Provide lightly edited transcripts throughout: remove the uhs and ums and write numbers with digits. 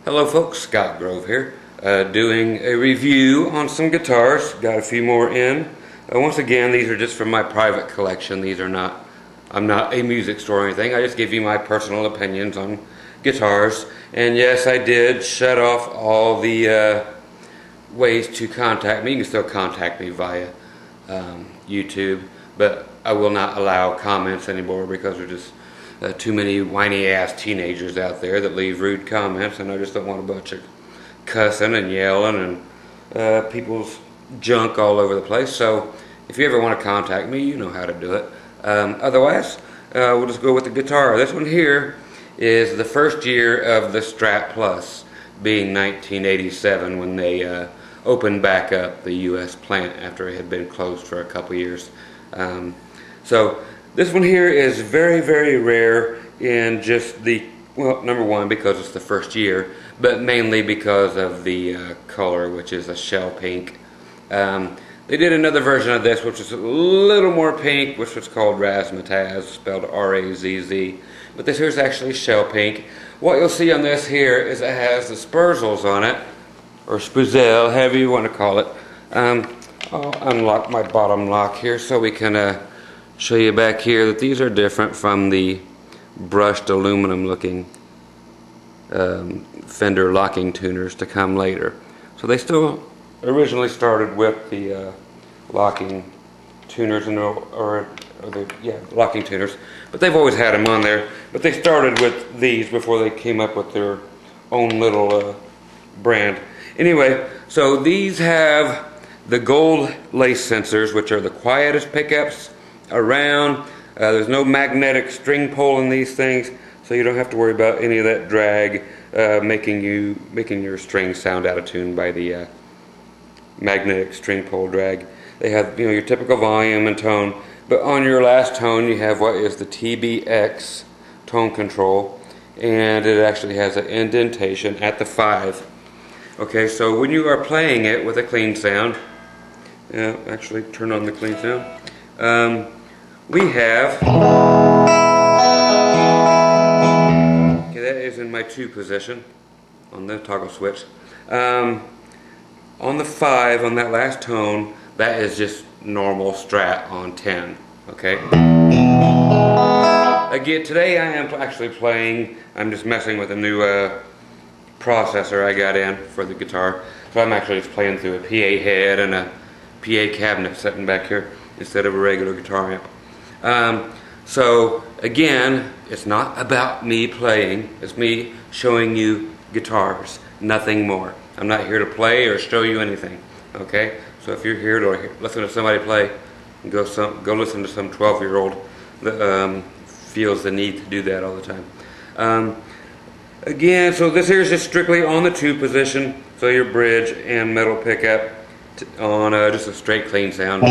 Hello folks, Scott Grove here, doing a review on some guitars. Got a few more in. Once again, these are just from my private collection. These are not, I'm not a music store or anything. I just give you my personal opinions on guitars. And yes, I did shut off all the ways to contact me. You can still contact me via YouTube, but I will not allow comments anymore because there's just too many whiny ass teenagers out there that leave rude comments, and I just don't want a bunch of cussing and yelling and people's junk all over the place. So if you ever want to contact me, you know how to do it. Otherwise, we'll just go with the guitar. This one here is the first year of the Strat Plus, being 1987 when they opened back up the U.S. plant after it had been closed for a couple years. So this one here is very, very rare in just the, well, number one, because it's the first year, but mainly because of the color, which is a shell pink. They did another version of this, which is a little more pink, which was called Razzmatazz, spelled R-A-Z-Z. But this here is actually shell pink. What you'll see on this here is it has the Spurzels on it, or Spuzel, however you want to call it. I'll unlock my bottom lock here so we can show you back here that these are different from the brushed aluminum looking Fender locking tuners to come later. So they still originally started with the locking tuners, and locking tuners, but they've always had them on there. But they started with these before they came up with their own little brand. Anyway, so these have the gold lace sensors, which are the quietest pickups around. There's no magnetic string pull in these things, so you don't have to worry about any of that drag making your strings sound out of tune by the magnetic string pull drag. They have, your typical volume and tone, but on your last tone you have what is the TBX tone control, and it actually has an indentation at the 5. Okay, so when you are playing it with a clean sound, actually turn on the clean sound. We have, okay, that is in my 2 position on the toggle switch. On the 5, on that last tone, that is just normal Strat on 10. Okay. Again, today I am actually playing. I'm just messing with a new processor I got in for the guitar, so I'm actually just playing through a PA head and a PA cabinet sitting back here instead of a regular guitar amp. So again, it's not about me playing, it's me showing you guitars, nothing more. I'm not here to play or show you anything, okay? So if you're here to listen to somebody play, go listen to some 12-year-old that feels the need to do that all the time. Again, so this here is just strictly on the 2 position, so your bridge and metal pickup on just a straight clean sound.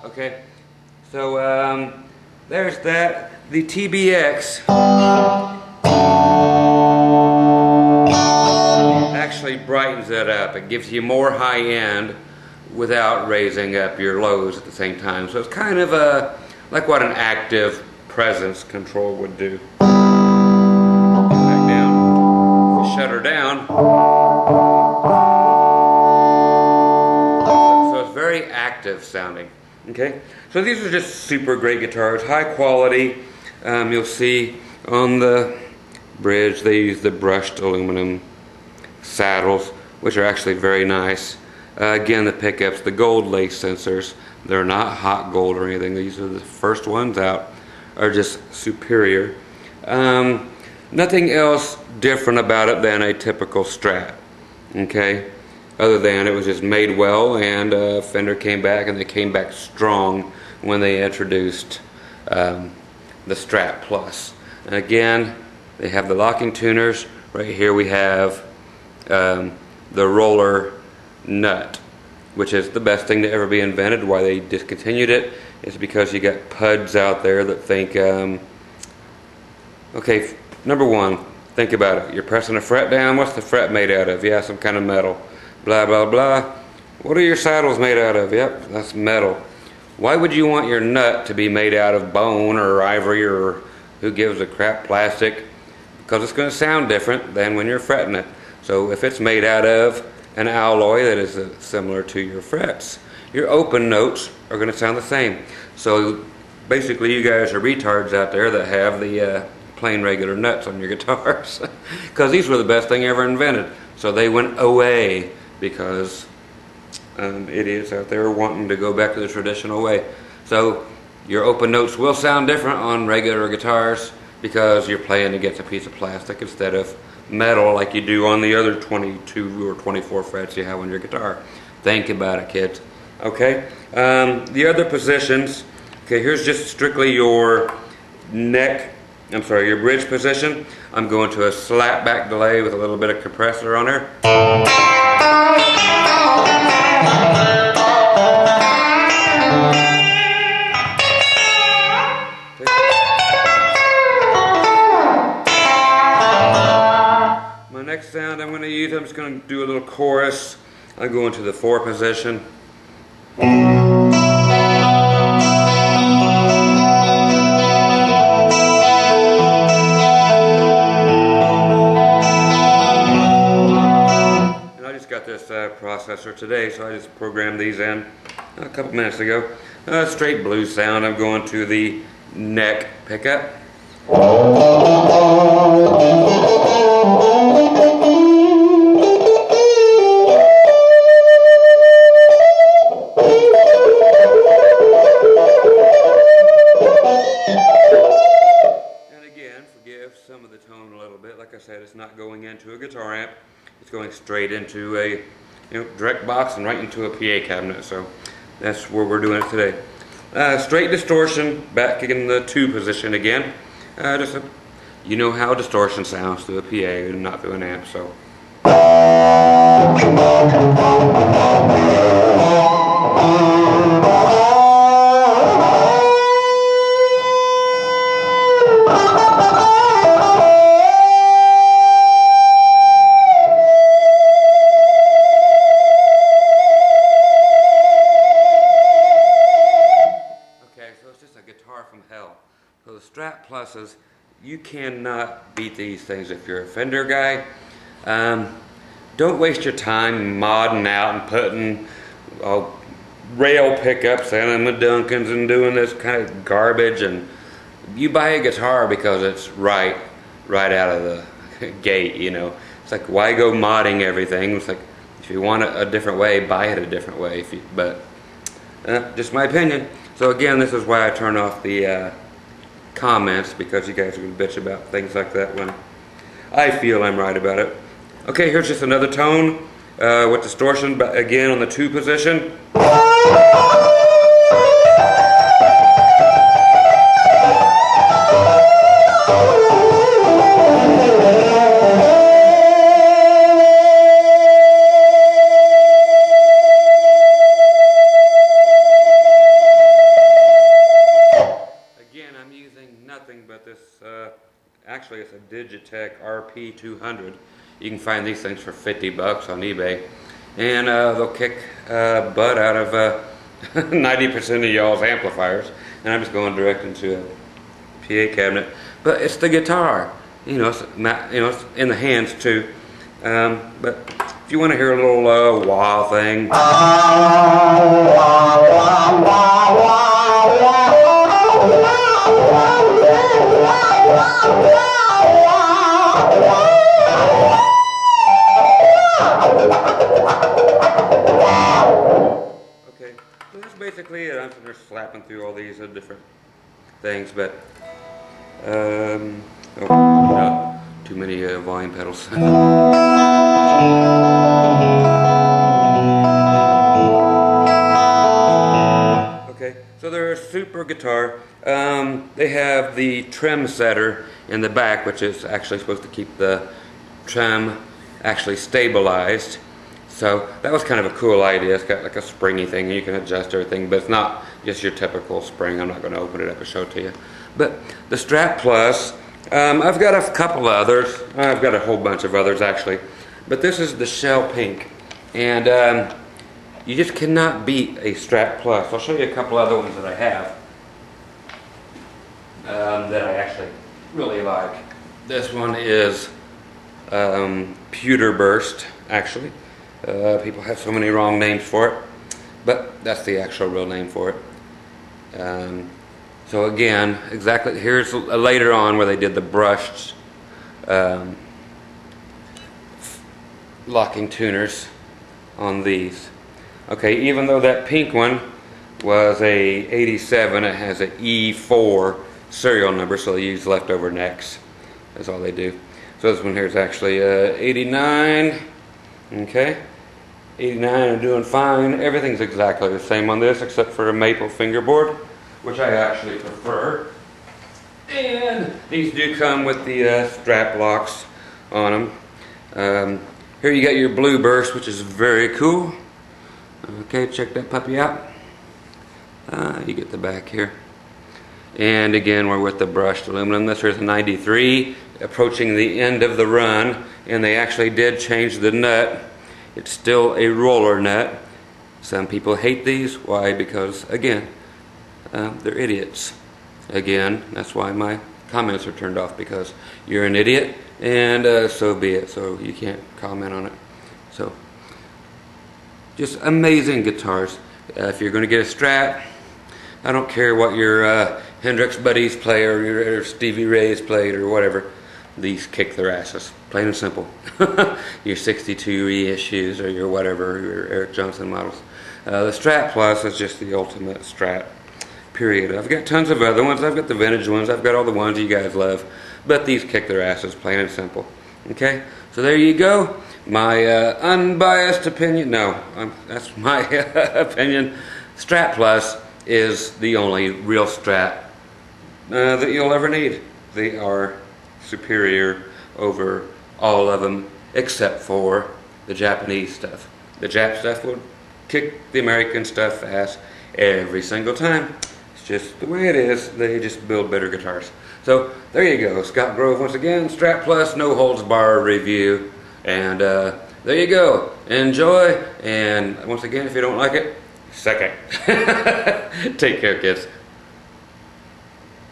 Okay, so there's that. The TBX actually brightens it up. It gives you more high end without raising up your lows at the same time. So it's kind of like what an active presence control would do. Back down. If you shut her down. So it's very active sounding. Okay, so these are just super great guitars, high quality. You'll see on the bridge they use the brushed aluminum saddles, which are actually very nice. Again, the pickups, the gold lace sensors, they're not hot gold or anything. These are the first ones out, are just superior. Nothing else different about it than a typical Strat, okay? Other than it was just made well, and Fender came back, and they came back strong when they introduced the Strat Plus. And again, they have the locking tuners. Right here we have the roller nut, which is the best thing to ever be invented. Why they discontinued it is because you got puds out there that think, okay, number one, think about it. You're pressing a fret down. What's the fret made out of? Yeah, some kind of metal. Blah, blah, blah. What are your saddles made out of? Yep, that's metal. Why would you want your nut to be made out of bone or ivory or who gives a crap plastic? Because it's going to sound different than when you're fretting it. So if it's made out of an alloy that is similar to your frets, your open notes are going to sound the same. So basically you guys are retards out there that have the plain regular nuts on your guitars. Because these were the best thing ever invented. So they went away because idiots out there wanting to go back to the traditional way. So your open notes will sound different on regular guitars because you're playing against a piece of plastic instead of metal like you do on the other 22 or 24 frets you have on your guitar. Think about it, kids. Okay, the other positions. Okay, here's just strictly your your bridge position. I'm going to a slap back delay with a little bit of compressor on there. My next sound I'm going to use, I'm just going to do a little chorus. I'm going to the 4 position. This processor today, so I just programmed these in a couple minutes ago. Straight blues sound. I'm going to the neck pickup. And again, forgive some of the tone a little bit. Like I said, it's not going into a guitar amp. It's going straight into a direct box and right into a PA cabinet. So that's where we're doing it today. Straight distortion back in the 2 position again. You know how distortion sounds through a PA and not through an amp. So. From hell. So the Strat Pluses, you cannot beat these things if you're a Fender guy. Don't waste your time modding out and putting rail pickups and the Duncans and doing this kind of garbage. And you buy a guitar because it's right out of the gate. You know, it's like, why go modding everything? It's like, if you want it a different way, buy it a different way. But just my opinion. So again, this is why I turn off the comments, because you guys are going to bitch about things like that when I feel I'm right about it. Okay, here's just another tone with distortion, but again on the 2 position. But this, actually it's a Digitech Rp 200. You can find these things for $50 on eBay, and they'll kick butt out of 90% of y'all's amplifiers. And I'm just going direct into a PA cabinet. But it's the guitar, it's not, it's in the hands too. But if you want to hear a little wah thing. Okay, so that's basically it. I'm just slapping through all these different things, but no, too many volume pedals. Okay, so they're a super guitar. They have the Tremsetter in the back, which is actually supposed to keep the trem actually stabilized. So that was kind of a cool idea. It's got like a springy thing, you can adjust everything, but it's not just your typical spring. I'm not going to open it up and show it to you. But the Strat Plus, I've got a couple others. I've got a whole bunch of others actually. But this is the Shell Pink. And you just cannot beat a Strat Plus. I'll show you a couple other ones that I have that I actually really like. This one is Pewter Burst, actually. People have so many wrong names for it, but that's the actual real name for it. So again, exactly, here's later on where they did the brushed locking tuners on these. Okay, even though that pink one was a 87, it has an E4 serial number, so they use leftover necks. That's all they do. So this one here is actually 89. Okay, 89 and doing fine. Everything's exactly the same on this except for a maple fingerboard, which I actually prefer. And these do come with the strap locks on them. Here you got your blue burst, which is very cool. Okay, check that puppy out. You get the back here. And again, we're with the brushed aluminum. This is a 93, approaching the end of the run, and they actually did change the nut. It's still a roller nut. Some people hate these. Why? Because, again, they're idiots. Again, that's why my comments are turned off, because you're an idiot, and so be it. So you can't comment on it. So, just amazing guitars. If you're going to get a Strat, I don't care what your Hendrix buddies play or your Stevie Ray's played or whatever. These kick their asses, plain and simple. Your 62 reissues or your whatever, your Eric Johnson models. The Strat Plus is just the ultimate Strat, period. I've got tons of other ones. I've got the vintage ones. I've got all the ones you guys love. But these kick their asses, plain and simple. Okay? So there you go. My unbiased opinion. No, that's my opinion. Strat Plus is the only real Strat that you'll ever need. They are superior over all of them except for the Japanese stuff. The Jap stuff will kick the American stuff ass every single time. It's just the way it is. They just build better guitars. So there you go. Scott Grove once again. Strat Plus, no holds bar review. And there you go. Enjoy. And once again, if you don't like it, suck it. Take care, kids.